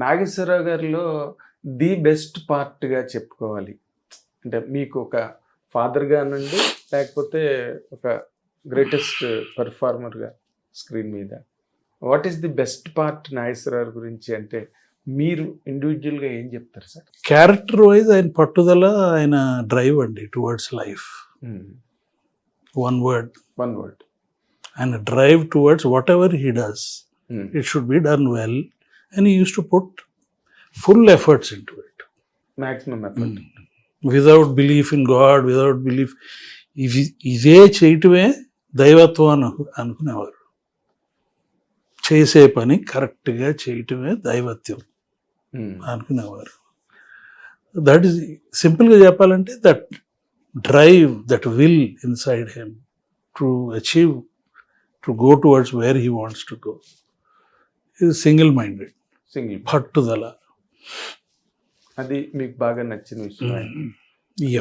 నాగేశ్వరరావు గారిలో the best పార్ట్‌గా చెప్పుకోవాలి. అంటే మీకు ఒక ఫాదర్‌గా నుండి లేకపోతే ఒక గ్రేటెస్ట్ పెర్ఫార్మర్‌గా స్క్రీన్ మీద. What is the best part Nageswararao గురించి అంటే మీరు ఇండివిడ్యువల్‌గా ఏం చెప్తారు సార్? క్యారెక్టర్ వైజ్ ఆయన పట్టుదల, ఆయన డ్రైవ్ అండి టువర్డ్స్ లైఫ్. One word. ఆయన drive towards whatever he does, it should be done well and he use to put full efforts into it. Maximum effort. Without belief in God, without belief, ఇదే చేయటమే దైవత్వం అనుకునేవారు. చేసే పని కరెక్ట్గా చేయటమే దైవత్వం అనుకునేవారు. దట్ ఈస్ సింపుల్గా చెప్పాలంటే that drive, that will inside him to achieve, to go towards where he wants to go ఇది సింగిల్ మైండెడ్, పట్టుదల. అది మీకు బాగా నచ్చిన విషయం.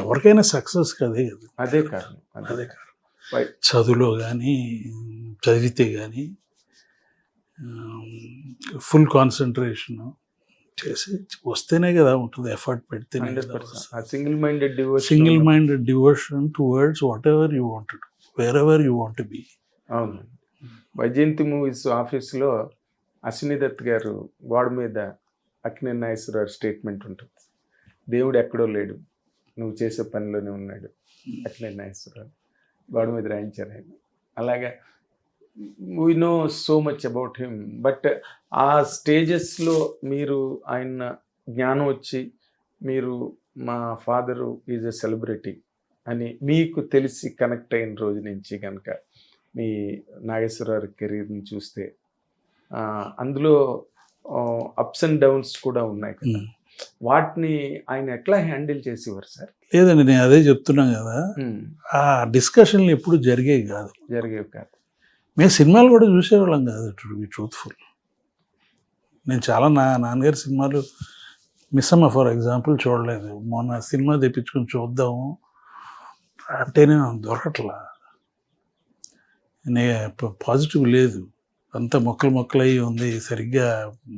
ఎవరికైనా సక్సెస్ కదే కదా, అదే కారణం. చదువులో కానీ చదివితే కానీ ఫుల్ కాన్సన్ట్రేషన్ చేసి వస్తేనే కదా ఉంటుంది, ఎఫర్ట్ పెడితేనే కదా. Single minded devotion towards what ever you wanted, wear ever you want be. అవును. వైజయంతి మూవీస్ ఆఫీస్లో అశ్విని దత్ గారు గోడ మీద అక్కినేని నాగేశ్వరరావు స్టేట్మెంట్ ఉంటుంది. దేవుడు ఎక్కడో లేడు, నువ్వు చేసే పనిలోనే ఉన్నాడు. అక్కినేని నాగేశ్వరరావు గోడ మీద రాయించారు ఆయన. అలాగే we know so much about him. But ఆ స్టేజెస్లో మీరు ఆయన జ్ఞానం వచ్చి మీరు మా ఫాదరు ఈజ్ ఎ సెలబ్రిటీ అని మీకు తెలిసి కనెక్ట్ అయిన రోజు నుంచి కనుక మీ నాగేశ్వరరావు కెరీర్ని చూస్తే అందులో అప్స్ అండ్ డౌన్స్ కూడా ఉన్నాయి కదా, వాటిని ఆయన ఎట్లా హ్యాండిల్ చేసేవారు సార్? లేదండి, నేను అదే చెప్తున్నాను కదా, ఆ డిస్కషన్లు ఎప్పుడు జరిగేవి కాదు. మేము సినిమాలు కూడా చూసేవాళ్ళం కాదు, టు బి ట్రూత్ఫుల్. నేను చాలా నాన్నగారి సినిమాలు మిస్సమ్మ ఫర్ ఎగ్జాంపుల్ చూడలేదు. మొన్న సినిమా తెప్పించుకొని చూద్దాము అంటేనే దొరకట్లా, పాజిటివ్ లేదు, అంత మొక్కలయ్యి ఉంది, సరిగ్గా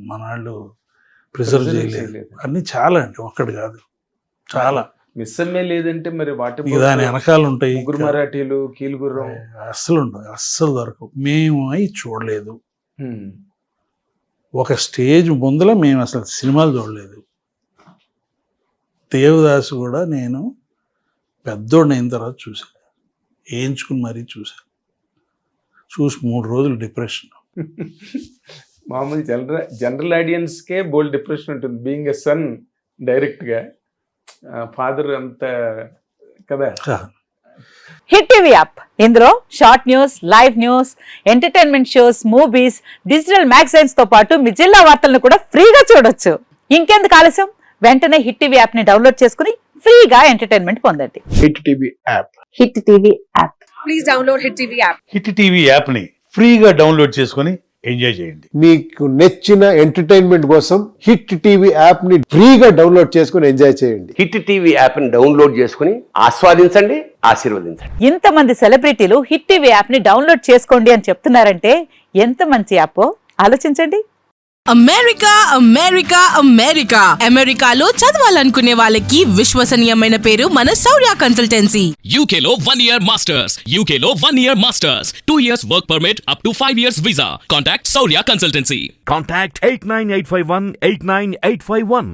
మనాళ్ళు ప్రిజర్వ్ చేయలేదు. అన్నీ చాలా అండి, ఒక్కటి కాదు, చాలా. మిస్సమ్మే లేదంటే మరి వాటి దాని వెనకాల ఉంటాయి, మరాఠీలు, కీలుగుర్రం అస్సలు ఉండవు, అస్సలు దొరకవు. మేము అవి చూడలేదు. ఒక స్టేజ్ ముందర మేము అసలు సినిమాలు చూడలేదు. దేవదాసు కూడా నేను పెద్దోడిని అయిన తర్వాత చూశాను, వేయించుకుని మరీ చూశాను. చూసి 3 రోజులు డిప్రెషన్. మామూలు జనరల్ ఆడియన్స్కే బోల్డ్ డిప్రెషన్ ఉంటుంది, బీయింగ్ ఎ సన్ డైరెక్ట్గా. ఫాదర్ అంత కదా. హిట్ టీవీ యాప్, ఇందులో short news, live news, entertainment shows, movies, digital magazines తో పాటు మీ జిల్లా వార్తలను కూడా ఫ్రీగా చూడొచ్చు. ఇంకెందుకు ఆలస్యం, వెంటనే హిట్ టీవీ యాప్ ని డౌన్లోడ్ చేసుకుని ఫ్రీగా ఎంటర్టైన్మెంట్ పొందండి. Hit TV app. Hit TV app. Please download hit TV app. Hit TV app ని ఫ్రీగా డౌన్లోడ్ చేసుకుని ఎంజాయ్ చేయండి. మీకు నచ్చిన ఎంటర్టైన్మెంట్ కోసం హిట్ టీవీ యాప్ ని ఫ్రీగా డౌన్లోడ్ చేసుకుని ఎంజాయ్ చేయండి. హిట్ టీవీ యాప్ ని డౌన్లోడ్ చేసుకుని ఆస్వాదించండి, ఆశీర్వదించండి. ఇంతమంది సెలబ్రిటీలు హిట్ టీవీ యాప్ ని డౌన్లోడ్ చేసుకోండి అని చెప్తున్నారంటే ఎంత మంచి యాప్ ఆలోచించండి. అమెరికా అమెరికా అమెరికా అమెరికాలో చదవాలనుకునే వాళ్ళకి విశ్వసనీయమైన పేరు మన శౌర్య కన్సల్టెన్సీ. UK లో 1 year masters, UK లో 1 year masters, 2 years work permit up to 5 years visa. Contact Saurya Consultancy. Contact 89851 89851.